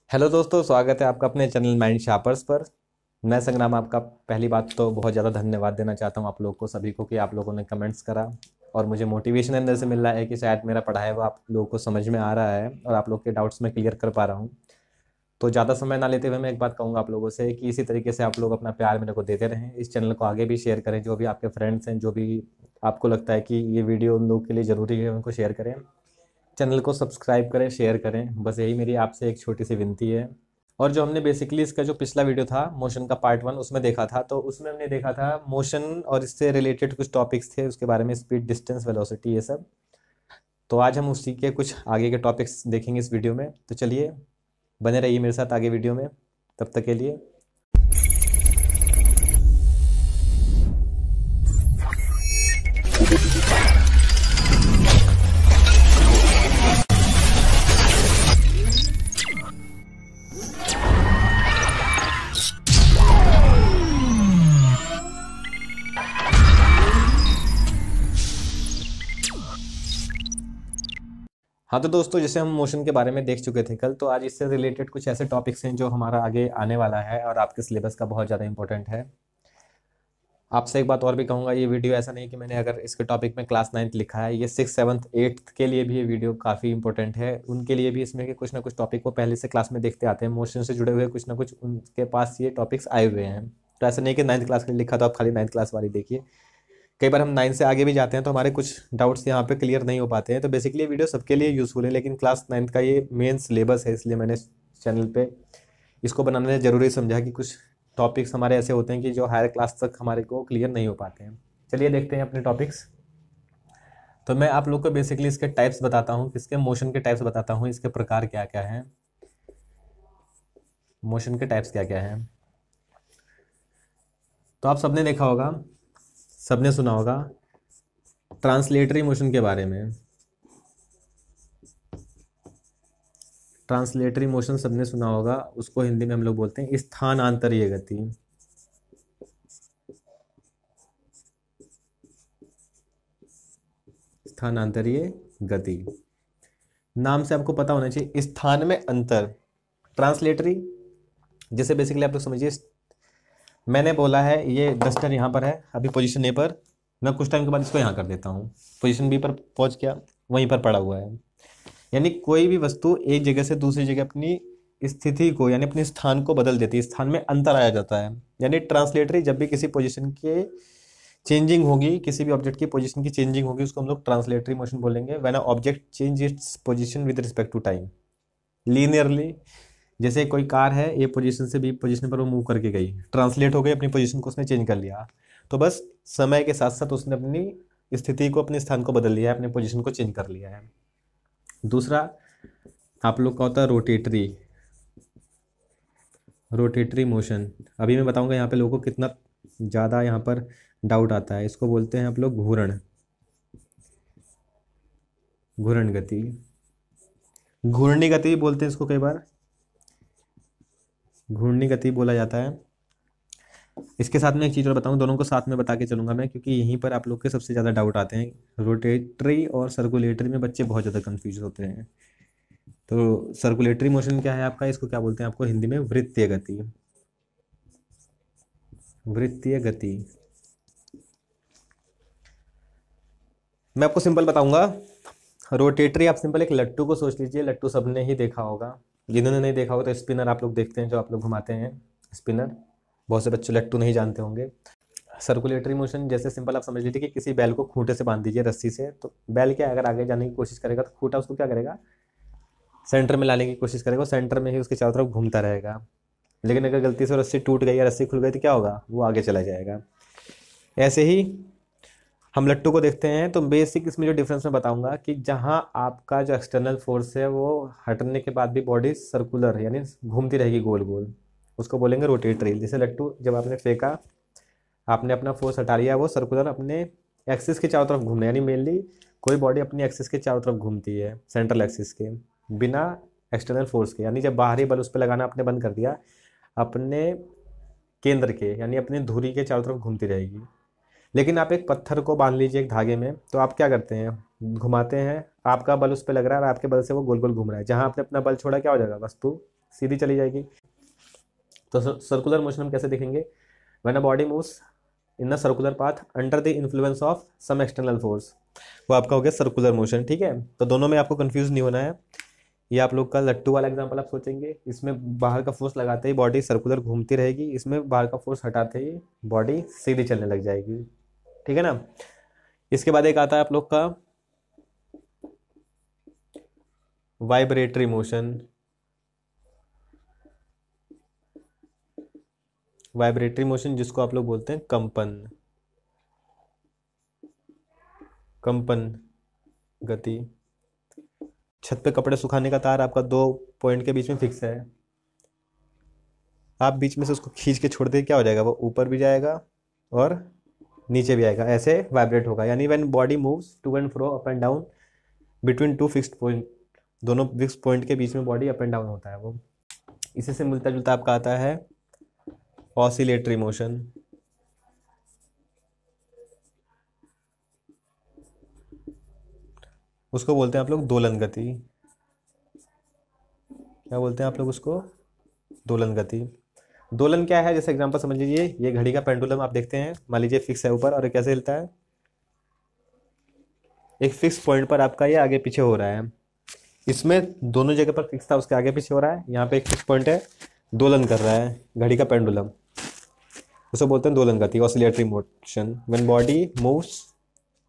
Hello दोस्तों, स्वागत है आपका अपने चैनल माइंड शापर्स पर। मैं संग्राम आपका पहली बात तो बहुत ज़्यादा धन्यवाद देना चाहता हूँ आप लोग को, सभी को, कि आप लोगों ने कमेंट्स करा और मुझे मोटिवेशन अंदर से मिल रहा है कि शायद मेरा पढ़ाया हुआ आप लोगों को समझ में आ रहा है और आप लोग के डाउट्स में क्लियर कर पा रहा हूँ। तो ज़्यादा समय ना लेते हुए मैं एक बात कहूँगा आप लोगों से कि इसी तरीके से आप लोग अपना प्यार मेरे को देते रहें, इस चैनल को आगे भी शेयर करें। जो भी आपके फ्रेंड्स हैं, जो भी आपको लगता है कि ये वीडियो उन लोगों के लिए ज़रूरी है, उनको शेयर करें। चैनल को सब्सक्राइब करें, शेयर करें, बस यही मेरी आपसे एक छोटी सी विनती है। और जो हमने बेसिकली इसका जो पिछला वीडियो था मोशन का पार्ट 1 उसमें देखा था, तो उसमें हमने देखा था मोशन और इससे रिलेटेड कुछ टॉपिक्स थे उसके बारे में, स्पीड, डिस्टेंस, वेलोसिटी, ये सब। तो आज हम उसी के कुछ आगे के टॉपिक्स देखेंगे इस वीडियो में। तो चलिए बने रहिए मेरे साथ आगे वीडियो में, तब तक के लिए। हाँ तो दोस्तों, जैसे हम मोशन के बारे में देख चुके थे कल, तो आज इससे रिलेटेड कुछ ऐसे टॉपिक्स हैं जो हमारा आगे आने वाला है और आपके सिलेबस का बहुत ज़्यादा इंपॉर्टेंट है। आपसे एक बात और भी कहूँगा, ये वीडियो ऐसा नहीं कि मैंने अगर इसके टॉपिक में क्लास 9th लिखा है, ये 6th 7th 8th के लिए भी ये वीडियो काफ़ी इंपॉर्टेंट है। उनके लिए भी इसमें के कुछ ना कुछ टॉपिक वो पहले से क्लास में देखते आते हैं, मोशन से जुड़े हुए कुछ ना कुछ उनके पास ये टॉपिक्स आए हुए हैं। तो ऐसा नहीं कि 9th क्लास के लिए लिखा तो आप खाली 9th क्लास वाली देखिए। कई बार हम 9 से आगे भी जाते हैं तो हमारे कुछ डाउट्स यहाँ पे क्लियर नहीं हो पाते हैं। तो बेसिकली ये वीडियो सबके लिए यूज़फुल है, लेकिन क्लास 9th का ये मेन सिलेबस है, इसलिए मैंने चैनल पे इसको बनाने ज़रूरी समझा कि कुछ टॉपिक्स हमारे ऐसे होते हैं कि जो हायर क्लास तक हमारे को क्लियर नहीं हो पाते हैं। चलिए देखते हैं अपने टॉपिक्स। तो मैं आप लोग को बेसिकली इसके टाइप्स बताता हूँ, इसके मोशन के टाइप्स बताता हूँ, इसके प्रकार क्या क्या हैं, मोशन के टाइप्स क्या क्या हैं। तो आप सबने देखा होगा, सबने सुना होगा ट्रांसलेटरी मोशन के बारे में। ट्रांसलेटरी मोशन सबने सुना होगा, उसको हिंदी में हम लोग बोलते हैं स्थानांतरीय गति। स्थानांतरीय गति नाम से आपको पता होना चाहिए, स्थान में अंतर। ट्रांसलेटरी जैसे बेसिकली आप लोग समझिए, मैंने बोला है ये डस्टर यहाँ पर है अभी पोजीशन ए पर, मैं कुछ टाइम के बाद इसको यहाँ कर देता हूँ, पोजीशन बी पर पहुँच गया, वहीं पर पड़ा हुआ है। यानी कोई भी वस्तु एक जगह से दूसरी जगह अपनी स्थिति को, यानी अपने स्थान को बदल देती है, स्थान में अंतर आया जाता है। यानी ट्रांसलेटरी जब भी किसी पोजीशन के चेंजिंग होगी, किसी भी ऑब्जेक्ट की पोजीशन की चेंजिंग होगी, उसको हम लोग ट्रांसलेटरी मोशन बोलेंगे। When a object change its position with respect to time linearly. जैसे कोई कार है, ए पोजीशन से बी पोजीशन पर वो मूव करके गई, ट्रांसलेट हो गई, अपनी पोजीशन को उसने चेंज कर लिया। तो बस समय के साथ साथ उसने अपनी स्थिति को, अपने स्थान को बदल लिया है, अपने पोजीशन को चेंज कर लिया है। दूसरा आप लोग का होता है रोटेटरी। रोटेटरी मोशन अभी मैं बताऊंगा, यहाँ पे लोगों को कितना ज़्यादा यहाँ पर डाउट आता है। इसको बोलते हैं आप लोग घूर्ण, घूर्ण गति, घूर्णी गति भी बोलते हैं इसको, कई बार घूर्णी गति बोला जाता है। इसके साथ में एक चीज़ और बताऊँ, दोनों को साथ में बता के चलूंगा मैं, क्योंकि यहीं पर आप लोग के सबसे ज़्यादा डाउट आते हैं। रोटेटरी और सर्कुलेटरी में बच्चे बहुत ज़्यादा कंफ्यूज होते हैं। तो सर्कुलेटरी मोशन क्या है आपका, इसको क्या बोलते हैं आपको हिंदी में, वृत्तीय गति। वृत्तीय गति मैं आपको सिंपल बताऊंगा। रोटेटरी आप सिंपल एक लट्टू को सोच लीजिए, लट्टू सबने ही देखा होगा, जिन्होंने नहीं देखा होगा तो स्पिनर आप लोग देखते हैं, जो आप लोग घुमाते हैं स्पिनर, बहुत से बच्चे लट्टू नहीं जानते होंगे। सर्कुलेटरी मोशन जैसे सिंपल आप समझ लीजिए कि किसी बैल को खूंटे से बांध दीजिए, रस्सी से, तो बैल क्या, अगर आगे जाने की कोशिश करेगा तो खूंटा उसको क्या करेगा, सेंटर में लाने की कोशिश करेगा, सेंटर में ही उसके चारों तरफ घूमता रहेगा। लेकिन अगर गलती से रस्सी टूट गई या रस्सी खुल गई तो क्या होगा, वो आगे चला जाएगा। ऐसे ही हम लट्टू को देखते हैं। तो बेसिक इसमें जो डिफरेंस मैं बताऊंगा कि जहां आपका जो एक्सटर्नल फोर्स है वो हटने के बाद भी बॉडी सर्कुलर यानी घूमती रहेगी गोल गोल, उसको बोलेंगे रोटेटरी। जैसे लट्टू जब आपने फेंका, आपने अपना फोर्स हटा लिया, वो सर्कुलर अपने एक्सिस के चारों तरफ घूमना, यानी मेनली कोई बॉडी अपनी एक्सिस के चारों तरफ घूमती है, सेंट्रल एक्सिस के, बिना एक्सटर्नल फोर्स के। यानी जब बाहरी बल उस पर लगाना आपने बंद कर दिया, अपने केंद्र के यानी अपनी धुरी के चारों तरफ घूमती रहेगी। लेकिन आप एक पत्थर को बांध लीजिए एक धागे में, तो आप क्या करते हैं, घुमाते हैं, आपका बल उस पर लग रहा है और आपके बल से वो गोल गोल घूम रहा है। जहां आपने अपना बल छोड़ा क्या हो जाएगा, वस्तु सीधी चली जाएगी। तो सर्कुलर मोशन हम कैसे देखेंगे, when a body moves in a circular path under the influence of some external force, वो आपका हो गया सर्कुलर मोशन। ठीक है, तो दोनों में आपको कंफ्यूज नहीं होना है। ये आप लोग का लट्टू वाला एग्जांपल आप सोचेंगे, इसमें बाहर का फोर्स लगाते ही बॉडी सर्कुलर घूमती रहेगी, इसमें बाहर का फोर्स हटाते ही बॉडी सीधी चलने लग जाएगी। ठीक है ना। इसके बाद एक आता है आप लोग का वाइब्रेटरी मोशन। वाइब्रेटरी मोशन जिसको आप लोग बोलते हैं कंपन, कंपन गति। छत पे कपड़े सुखाने का तार आपका 2 पॉइंट के बीच में फिक्स है, आप बीच में से उसको खींच के छोड़ दे, क्या हो जाएगा, वो ऊपर भी जाएगा और नीचे भी आएगा, ऐसे वाइब्रेट होगा। यानी when body moves to and fro up and down between two fixed point, दोनों फिक्स पॉइंट के बीच में बॉडी अप एंड डाउन होता है वो। इसी से मिलता जुलता आपका आता है ऑसिलेटरी मोशन। उसको बोलते हैं आप लोग दोलन गति। क्या बोलते हैं आप लोग उसको, दोलन गति। दोलन क्या है, जैसे एग्जांपल समझ लीजिए, ये घड़ी का पेंडुलम आप देखते हैं, मान लीजिए फिक्स है ऊपर, और ये कैसे हिलता है, एक फिक्स पॉइंट पर आपका ये आगे पीछे हो रहा है। इसमें दोनों जगह पर फिक्स था, उसके आगे पीछे हो रहा है, यहाँ पे एक फिक्स पॉइंट है, दोलन कर रहा है घड़ी का पेंडुलम, उसे बोलते हैं दोलन गति, oscillatory motion. When body moves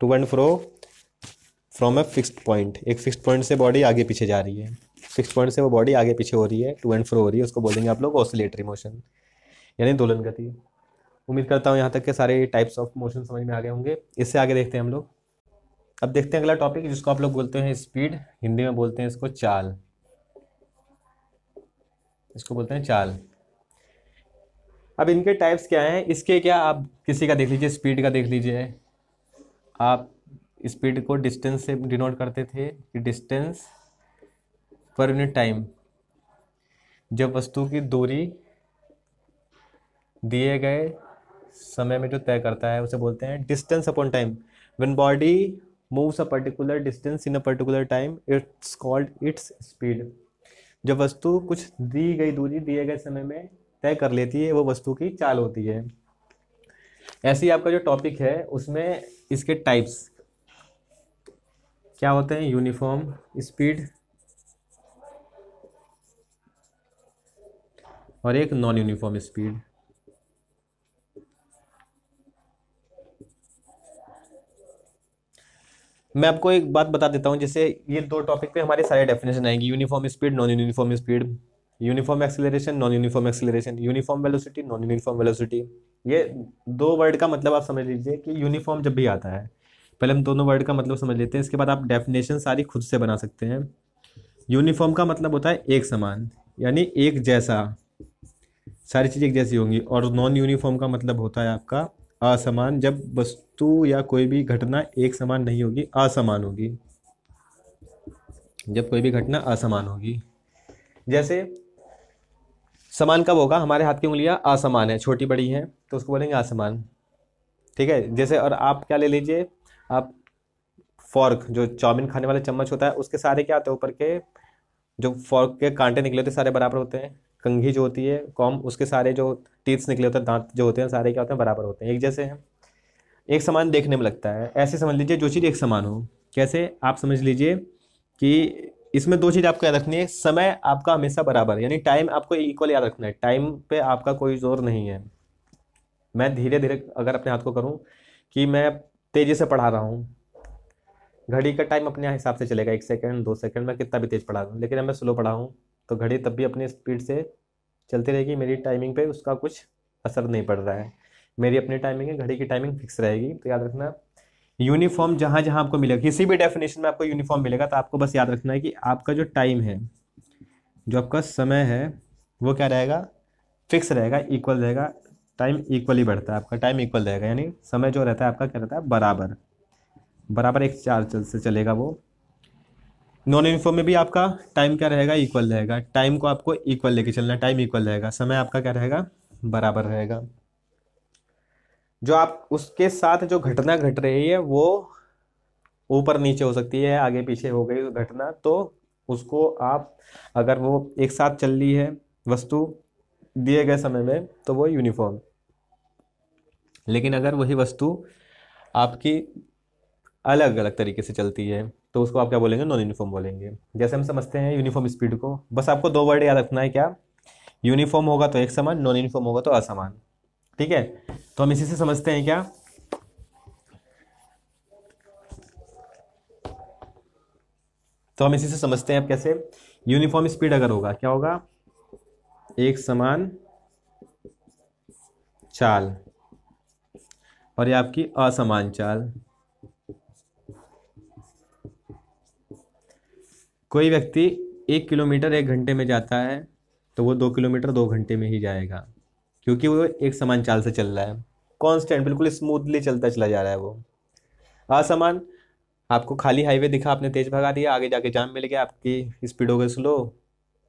to and fro from a fixed point, एक फिक्स्ड पॉइंट से बॉडी आगे पीछे जा रही है, फिक्स्ड पॉइंट से वो बॉडी आगे पीछे हो रही है, टू एंड फ्रो हो रही है, उसको बोलेंगे आप लोग ऑसिलेटरी मोशन, यानी दोलन गति। उम्मीद करता हूँ यहाँ तक के सारे टाइप्स ऑफ मोशन समझ में आ गए होंगे। इससे आगे देखते हैं हम लोग। अब देखते हैं अगला टॉपिक, जिसको आप लोग बोलते हैं स्पीड, हिंदी में बोलते हैं इसको चाल, इसको बोलते हैं चाल। अब इनके टाइप्स क्या हैं, इसके क्या, आप किसी का देख लीजिए, स्पीड का देख लीजिए। आप स्पीड को डिस्टेंस से डिनोट करते थे कि डिस्टेंस पर यूनिट टाइम, जब वस्तु की दूरी दिए गए समय में जो तय करता है उसे बोलते हैं distance upon time. When body moves a particular distance in a particular time, it's called its speed. जब वस्तु कुछ दी गई दूरी दिए गए समय में तय कर लेती है, वो वस्तु की चाल होती है। ऐसे ही आपका जो टॉपिक है उसमें इसके टाइप्स क्या होते हैं, यूनिफॉर्म स्पीड और एक नॉन यूनिफॉर्म स्पीड। मैं आपको एक बात बता देता हूँ, जैसे ये 2 टॉपिक पे हमारे सारे डेफिनेशन आएंगी, uniform speed, non uniform speed, uniform acceleration, non uniform acceleration, uniform velocity, non uniform velocity. ये 2 वर्ड का मतलब आप समझ लीजिए कि यूनिफॉर्म जब भी आता है, पहले हम दोनों वर्ड का मतलब समझ लेते हैं, इसके बाद आप डेफिनेशन सारी खुद से बना सकते हैं। यूनिफॉर्म का मतलब होता है एक समान, यानी एक जैसा, सारी चीज़ें एक जैसी होंगी। और नॉन यूनिफॉर्म का मतलब होता है आपका असमान, जब वस्तु या कोई भी घटना एक समान नहीं होगी, असमान होगी, जब कोई भी घटना असमान होगी। जैसे समान कब होगा, हमारे हाथ की उंगलियां असमान है, छोटी बड़ी हैं, तो उसको बोलेंगे असमान। ठीक है, जैसे और आप क्या ले लीजिए, आप फॉर्क, जो चाउमीन खाने वाला चम्मच होता है, उसके सारे क्या होते हैं, ऊपर के जो फॉर्क के कांटे निकले होते हैं सारे बराबर होते हैं, कंघी जो होती है कॉम, उसके सारे जो टीथ्स निकले होते हैं, दांत जो होते हैं, सारे क्या होते हैं, बराबर होते हैं, एक जैसे हैं, एक समान देखने में लगता है। ऐसे समझ लीजिए जो चीज़ एक समान हो। कैसे, आप समझ लीजिए कि इसमें 2 चीज़ आपको याद रखनी है, समय आपका हमेशा बराबर, यानी टाइम आपको इक्वल याद रखना है, टाइम पे आपका कोई जोर नहीं है। मैं धीरे धीरे अगर अपने हाथ को करूँ कि मैं तेज़ी से पढ़ा रहा हूँ, घड़ी का टाइम अपने हिसाब से चलेगा, 1 सेकंड 2 सेकंड, मैं कितना भी तेज़ पढ़ा दूँ, लेकिन अगर मैं स्लो पढ़ा हूँ तो घड़ी तब भी अपनी स्पीड से चलती रहेगी, मेरी टाइमिंग पे उसका कुछ असर नहीं पड़ रहा है, मेरी अपनी टाइमिंग है, घड़ी की टाइमिंग फिक्स रहेगी। तो याद रखना, यूनिफॉर्म जहाँ जहाँ आपको मिलेगा, किसी भी डेफिनेशन में आपको यूनिफॉर्म मिलेगा, तो आपको बस याद रखना है कि आपका जो टाइम है, जो आपका समय है, वो क्या रहेगा, फिक्स रहेगा, इक्वल रहेगा। टाइम इक्वली बढ़ता है, आपका टाइम इक्वल रहेगा, यानी समय जो रहता है आपका क्या रहता है, बराबर बराबर एक चार्ज से चलेगा वो। नॉन यूनिफॉर्म में भी आपका टाइम क्या रहेगा, इक्वल रहेगा, टाइम को आपको इक्वल लेके चलना है, टाइम इक्वल रहेगा, समय आपका क्या रहेगा, बराबर रहेगा। जो आप उसके साथ जो घटना घट रही है वो ऊपर नीचे हो सकती है, आगे पीछे हो गई घटना, तो उसको आप, अगर वो एक साथ चल रही है वस्तु दिए गए समय में, तो वो यूनिफॉर्म। लेकिन अगर वही वस्तु आपकी अलग अलग तरीके से चलती है तो उसको आप क्या बोलेंगे, नॉन यूनिफॉर्म बोलेंगे। जैसे हम समझते हैं यूनिफॉर्म स्पीड को, बस आपको दो वर्ड याद रखना है, क्या, यूनिफॉर्म होगा तो एक समान, नॉन यूनिफॉर्म होगा तो असमान। ठीक है, तो हम इसी से समझते हैं क्या, तो हम इसी से समझते हैं अब कैसे, यूनिफॉर्म स्पीड अगर होगा क्या होगा, एक समान चाल, और ये आपकी असमान चाल। कोई व्यक्ति 1 किलोमीटर 1 घंटे में जाता है तो वो 2 किलोमीटर 2 घंटे में ही जाएगा, क्योंकि वो एक समान चाल से चल रहा है, कांस्टेंट बिल्कुल स्मूथली चलता चला जा रहा है। वो असमान, आपको खाली हाईवे दिखा, आपने तेज भगा दिया, आगे जाके जाम मिल गया, आपकी स्पीड हो गई स्लो,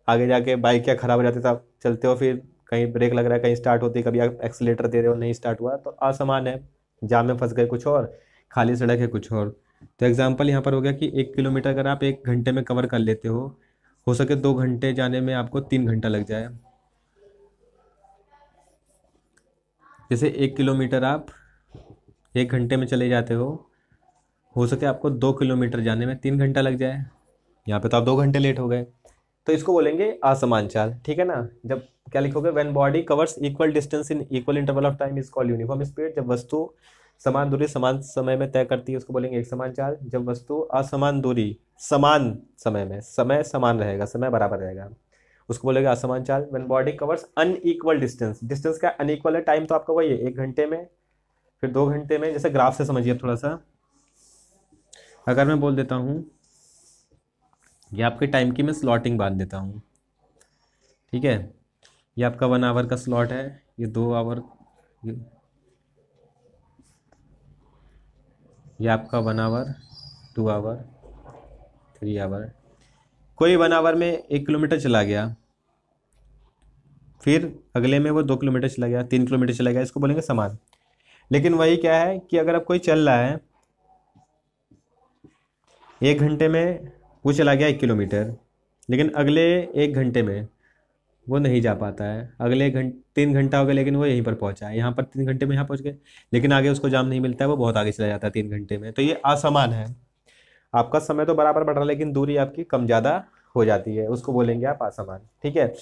आगे जाके बाइक क्या खराब हो जाती था, चलते हो फिर कहीं ब्रेक लग रहा है, कहीं स्टार्ट होती है, कभी आप एक्सीलेटर दे रहे हो नहीं स्टार्ट हुआ, तो असमान है। जाम में फंस गए कुछ और, खाली सड़क है कुछ और। तो एग्जाम्पल यहाँ पर हो गया कि 1 किलोमीटर अगर आप 1 घंटे में कवर कर लेते हो सके 2 घंटे जाने में आपको 3 घंटा लग जाए। जैसे 1 किलोमीटर आप 1 घंटे में चले जाते हो सके आपको 2 किलोमीटर जाने में 3 घंटा लग जाए, यहाँ पे तो आप 2 घंटे लेट हो गए, तो इसको बोलेंगे असमान चाल। ठीक है ना, जब क्या लिखोगे, when body covers equal distance in equal interval of time is called uniform speed. जब वस्तु समान दूरी समान समय में तय करती है उसको बोलेंगे एक समान चाल। जब वस्तु असमान दूरी समान समय में, समय समान रहेगा, समय बराबर रहेगा, उसको बोलेगा असमान चाल। When body covers unequal distance, distance क्या अनइक्वल है, टाइम तो आपका वही है 1 घंटे में फिर 2 घंटे में। जैसे ग्राफ से समझिए थोड़ा सा, अगर मैं बोल देता हूँ ये आपके टाइम की मैं स्लॉटिंग बांध देता हूँ, ठीक है, ये आपका 1 आवर का स्लॉट है, ये 2 आवर, ये आपका 1 आवर, 2 आवर, 3 आवर। कोई 1 आवर में 1 किलोमीटर चला गया, फिर अगले में वो 2 किलोमीटर चला गया, 3 किलोमीटर चला गया, इसको बोलेंगे समान। लेकिन वही क्या है कि अगर अब कोई चल रहा है 1 घंटे में, वो चला गया 1 किलोमीटर, लेकिन अगले 1 घंटे में वो नहीं जा पाता है, अगले 3 घंटा हो गया लेकिन वो यहीं पर पहुंचा है, यहाँ पर 3 घंटे में यहाँ पहुंच गए, लेकिन आगे उसको जाम नहीं मिलता है, वो बहुत आगे चला जाता है 3 घंटे में, तो ये असमान है। आपका समय तो बराबर बढ़ रहा है लेकिन दूरी आपकी कम ज़्यादा हो जाती है, उसको बोलेंगे आप असमान। ठीक है,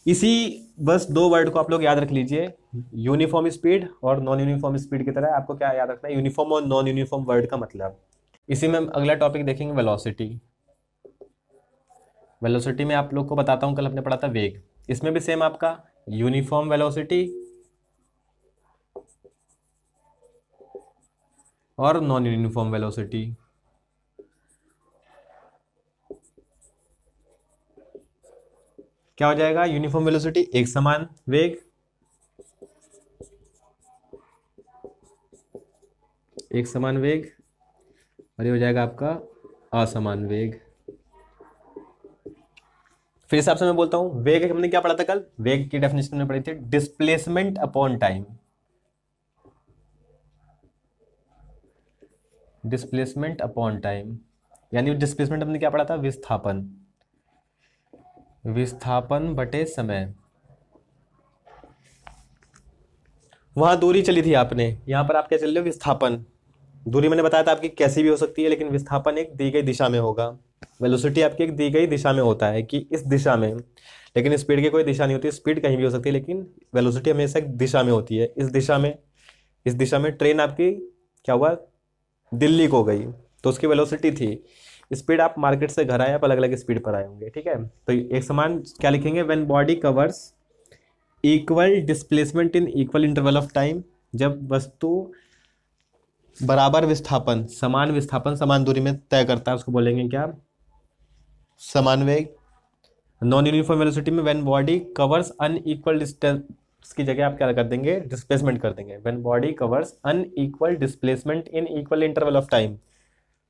इसी बस दो वर्ड को आप लोग याद रख लीजिए, यूनिफॉर्म स्पीड और नॉन यूनिफॉर्म स्पीड की तरह। आपको क्या याद रखना है, यूनिफॉर्म और नॉन यूनिफॉर्म वर्ड का मतलब। इसी में हम अगला टॉपिक देखेंगे वेलोसिटी। वेलोसिटी में आप लोग को बताता हूँ, कल हमने पढ़ा था वेग, इसमें भी सेम आपका यूनिफॉर्म वेलोसिटी और नॉन यूनिफॉर्म वेलोसिटी। क्या हो जाएगा, यूनिफॉर्म वेलोसिटी एक समान वेग, एक समान वेग, और ये हो जाएगा आपका असमान वेग। फिर हिसाब से मैं बोलता हूं, वेग हमने क्या पढ़ा था कल, वेग की डेफिनेशन में पढ़ी थी displacement upon time. Displacement upon time, यानी डिस्प्लेसमेंट हमने क्या पढ़ा था, विस्थापन, विस्थापन बटे समय। वहां दूरी चली थी आपने, यहां पर आप क्या चल रहे हो, विस्थापन। दूरी मैंने बताया था आपकी कैसी भी हो सकती है, लेकिन विस्थापन एक दी गई दिशा में होगा। वेलोसिटी आपकी एक दी गई दिशा में होता है कि इस दिशा में, लेकिन स्पीड की कोई दिशा नहीं होती, स्पीड कहीं भी हो सकती है, लेकिन वेलोसिटी हमेशा एक दिशा में होती है, इस दिशा में। इस दिशा में ट्रेन आपकी क्या हुआ, दिल्ली को गई, तो उसकी वेलोसिटी थी। स्पीड आप मार्केट से घर आए, आप अलग अलग स्पीड पर आए होंगे। ठीक है, तो एक समान क्या लिखेंगे, when body covers equal displacement in equal interval of time. जब वस्तु बराबर विस्थापन समान दूरी में तय करता है उसको बोलेंगे क्या, समान वेग। नॉन यूनिफॉर्म वेलोसिटी में when body covers unequal distance की जगह आप क्या कर देंगे, डिस्प्लेसमेंट कर देंगे। When body covers unequal displacement in equal interval of time,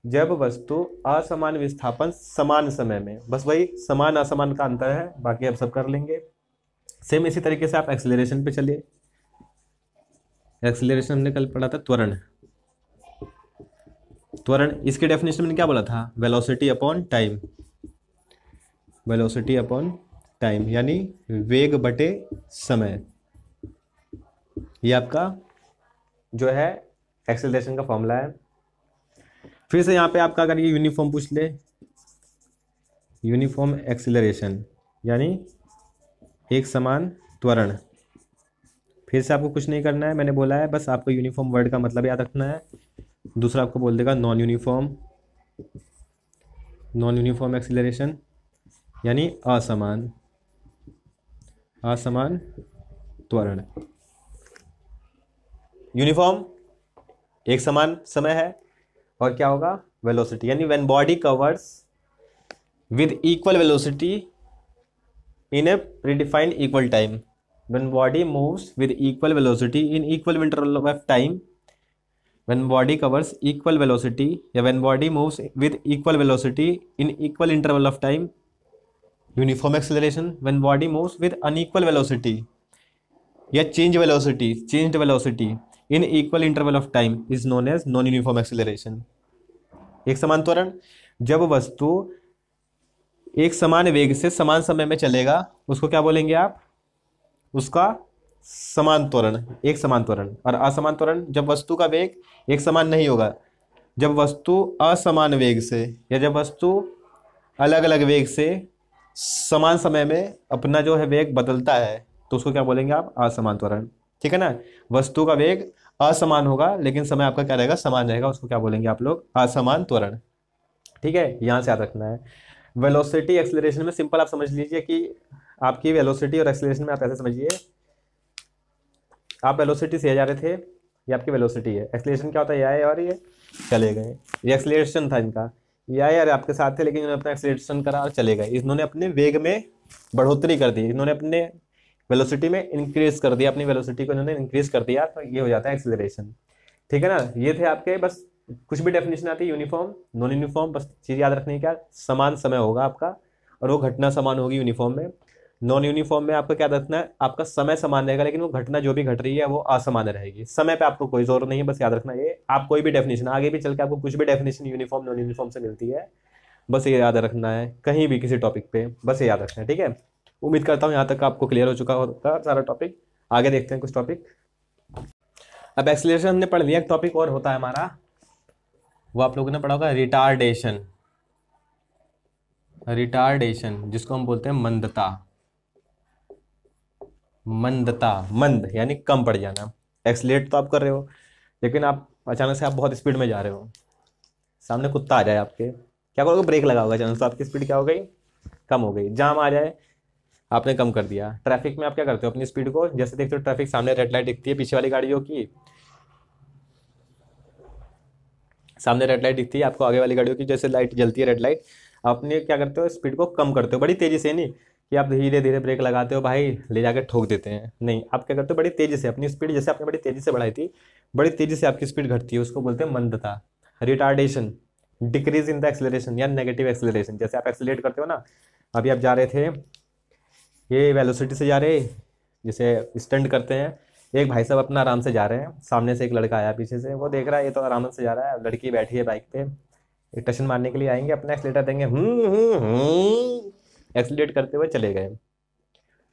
जब वस्तु असमान विस्थापन समान समय में, बस वही समान असमान का अंतर है, बाकी आप सब कर लेंगे। सेम इसी तरीके से आप एक्सीलरेशन पे चलिए। एक्सीलरेशन हमने कल पढ़ा था त्वरण। त्वरण इसके डेफिनेशन में क्या बोला था, velocity upon time. Velocity upon time, यानी वेग बटे समय। ये आपका जो है एक्सेलरेशन का फॉर्मूला है। फिर से यहाँ पे आपका अगर ये यूनिफॉर्म पूछ ले, यूनिफॉर्म एक्सेलरेशन यानी एक समान त्वरण। फिर से आपको कुछ नहीं करना है, मैंने बोला है बस आपको यूनिफॉर्म वर्ड का मतलब याद रखना है। दूसरा आपको बोल देगा non uniform, non uniform acceleration यानी असमान, असमान त्वरण। यूनिफॉर्म एक समान समय है, और क्या होगा वेलोसिटी, यानी when body covers with equal velocity in a predefined equal time, when body moves with equal velocity in equal interval of time, when body covers equal velocity या when body moves with equal velocity in equal interval of time. Uniform acceleration when body moves with unequal velocity या changed velocity in equal interval of time is known as non uniform acceleration. एक समान त्वरण, जब वस्तु एक समान वेग से समान समय में चलेगा उसको क्या बोलेंगे आप, उसका समान त्वरण, एक समान त्वरण। और असमान त्वरण जब वस्तु का वेग एक समान नहीं होगा, जब वस्तु असमान वेग से या जब वस्तु अलग अलग वेग से समान समय में अपना जो है वेग बदलता है तो उसको क्या बोलेंगे आप, असमान त्वरण। ठीक है ना, वस्तु का वेग असमान होगा लेकिन समय आपका क्या रहेगा, समान रहेगा, उसको क्या बोलेंगे आप लोग, असमान त्वरण। ठीक है, यहां से याद रखना है। वेलोसिटी एक्सेलरेशन में सिंपल आप समझ लीजिए कि आपकी वेलोसिटी और एक्सेलरेशन में आप ऐसे समझिए, आप वेलोसिटी से जा रहे थे, ये आपकी वेलोसिटी है। एक्सेलरेशन क्या होता है, ये आए और ये चले गए, ये एक्सेलरेशन था इनका। ये आए और आपके साथ थे लेकिन इन्होंने अपना एक्सेलरेशन करा और चले गए, इन्होंने अपने वेग में बढ़ोतरी कर दी, इन्होंने अपने वेलोसिटी में इंक्रीज कर दिया, अपनी वेलोसिटी को इन्होंने इंक्रीज कर दिया, तो ये हो जाता है एक्सेलरेशन। ठीक है ना, ये थे आपके, बस कुछ भी डेफिनेशन आती है, यूनिफॉर्म नॉन यूनिफॉर्म, बस चीज़ याद रखनी है क्या, समान समय होगा आपका और वो घटना समान होगी यूनिफॉर्म में। नॉन यूनिफॉर्म में आपका क्या रखना है, आपका समय समान रहेगा लेकिन वो घटना जो भी घट रही है वो असामान्य रहेगी। समय पे आपको कोई जोर नहीं है, बस याद रखना ये। आप कोई भी डेफिनेशन आगे भी चल के आपको कुछ भी डेफिनेशन यूनिफॉर्म नॉन यूनिफॉर्म से मिलती है, बस ये याद रखना है कहीं भी किसी टॉपिक पे, बस ये याद रखना है। ठीक है, उम्मीद करता हूँ यहाँ तक आपको क्लियर हो चुका होगा सारा टॉपिक। आगे देखते हैं कुछ टॉपिक। अब एक्सेलरेशन हमने पढ़ लिया, एक टॉपिक और होता है हमारा, वो आप लोगों ने पढ़ा होगा रिटार्डेशन। रिटार्डेशन जिसको हम बोलते हैं मंदता, मंदता, मंद यानी कम पड़ जाना। एक्सलेट तो आप कर रहे हो लेकिन आप अचानक से आप बहुत स्पीड में जा रहे हो, सामने कुत्ता आ जाए आपके, क्या करोगे, ब्रेक लगाओगे, अचानक से आपकी स्पीड क्या हो गई, कम हो गई। जाम आ जाए, आपने कम कर दिया। ट्रैफिक में आप क्या करते हो, अपनी स्पीड को, जैसे देखते हो ट्रैफिक सामने रेड लाइट दिखती है पीछे वाली गाड़ियों की, सामने रेड लाइट दिखती है आपको आगे वाली गाड़ियों की, जैसे लाइट जलती है रेड लाइट, आपने क्या करते हो, स्पीड को कम करते हो बड़ी तेजी से, नहीं कि आप धीरे धीरे ब्रेक लगाते हो भाई ले जाके ठोक देते हैं, नहीं, आप क्या करते हो बड़ी तेजी से अपनी स्पीड, जैसे आपने बड़ी तेजी से बढ़ाई थी, बड़ी तेजी से आपकी स्पीड घटती है, उसको बोलते हैं मंदता। Retardation, decrease in the acceleration या नेगेटिव एक्सेलरेशन। जैसे आप एक्सेलरेट करते हो ना, अभी आप जा रहे थे ये वेलोसिटी से जा रहे, जैसे स्टंट करते हैं, एक भाई साहब अपना आराम से जा रहे हैं, सामने से एक लड़का आया पीछे से, वो देख रहा है ये तो आराम से जा रहा है, लड़की बैठी है बाइक पे, एक टशन मारने के लिए आएंगे, अपना एक्सीलेटर देंगे, एक्सीलेट करते हुए चले गए।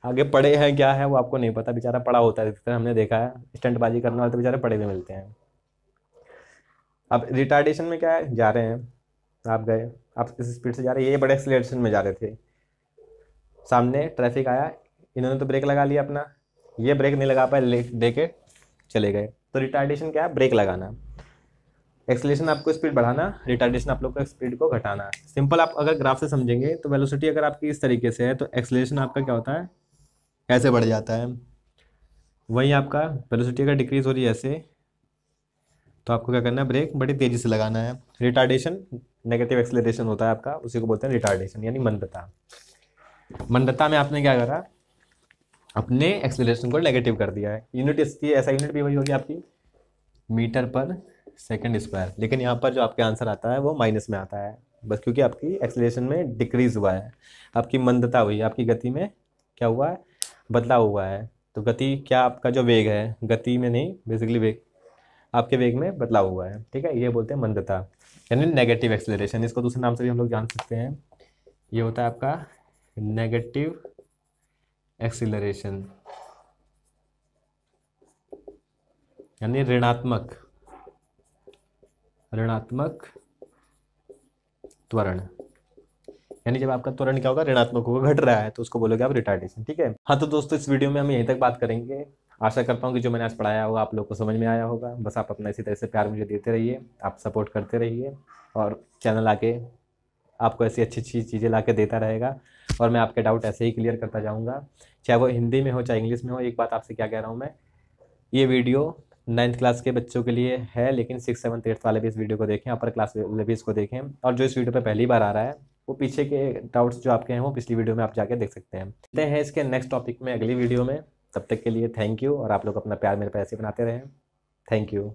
आगे पड़े हैं क्या है वो आपको नहीं पता, बेचारा पड़ा होता है, हमने देखा है स्टंटबाजी करने वाले तो बेचारे पड़े हुए मिलते हैं। अब रिटार्डेशन में क्या है, जा रहे हैं, आप गए, आप इस स्पीड से जा रहे हैं, ये बड़े एक्सीलरेशन में जा रहे थे, सामने ट्रैफिक आया, इन्होंने तो ब्रेक लगा लिया अपना, ये ब्रेक नहीं लगा पाए, दे के चले गए। तो रिटार्डेशन क्या है, ब्रेक लगाना। एक्सेलरेशन आपको स्पीड बढ़ाना, रिटार्डेशन आप लोग को स्पीड को घटाना। सिंपल आप अगर ग्राफ से समझेंगे तो वेलोसिटी अगर आपकी इस तरीके से है तो एक्सेलरेशन आपका क्या होता है, ऐसे बढ़ जाता है। वहीं आपका वेलोसिटी अगर डिक्रीज हो रही है ऐसे, तो आपको क्या करना है, ब्रेक बड़ी तेजी से लगाना है। रिटार्डेशन नेगेटिव एक्सेलरेशन होता है आपका, उसी को बोलते हैं रिटार्डेशन यानी मंदता। मंदता में आपने क्या करा, अपने एक्सेलरेशन को नेगेटिव कर दिया है। यूनिट इसकी ऐसा यूनिट भी वही होगी आपकी मीटर पर सेकंड स्क्वायर, लेकिन यहाँ पर जो आपके आंसर आता है वो माइनस में आता है, बस क्योंकि आपकी एक्सेलरेशन में डिक्रीज हुआ है, आपकी मंदता हुई है, आपकी गति में क्या हुआ है, बदलाव हुआ है। तो गति क्या, आपका जो वेग है, गति में नहीं बेसिकली वेग, आपके वेग में बदलाव हुआ है। ठीक है, ये बोलते हैं मंदता यानी नेगेटिव एक्सेलरेशन। इसको दूसरे नाम से भी हम लोग जान सकते हैं, ये होता है आपका नेगेटिव एक्सीलरेशन यानी ऋणात्मक त्वरण। यानी जब आपका त्वरण क्या होगा, ऋणात्मक होगा, घट रहा है, तो उसको बोलोगे आप रिटार्डेशन। ठीक है। हाँ तो दोस्तों इस वीडियो में हम यहीं तक बात करेंगे। आशा करता हूँ कि जो मैंने आज पढ़ाया होगा आप लोग को समझ में आया होगा। बस आप अपना इसी तरह से प्यार मुझे देते रहिए, आप सपोर्ट करते रहिए, और चैनल आके आपको ऐसी अच्छी अच्छी चीज़ें ला के देता रहेगा, और मैं आपके डाउट ऐसे ही क्लियर करता जाऊँगा, चाहे वो हिंदी में हो चाहे इंग्लिश में हो। एक बात आपसे क्या कह रहा हूँ मैं, ये वीडियो 9th क्लास के बच्चों के लिए है, लेकिन 6, 7, 8 वाले भी इस वीडियो को देखें, अपर क्लास वाले भी इसको देखें, और जो इस वीडियो पे पहली बार आ रहा है वो पीछे के डाउट्स जो आपके हैं वो पिछली वीडियो में आप जाके देख सकते हैं। मिलते हैं इसके नेक्स्ट टॉपिक में अगली वीडियो में। तब तक के लिए थैंक यू, और आप लोग अपना प्यार मेरे पे ऐसे बनाते रहें। Thank you.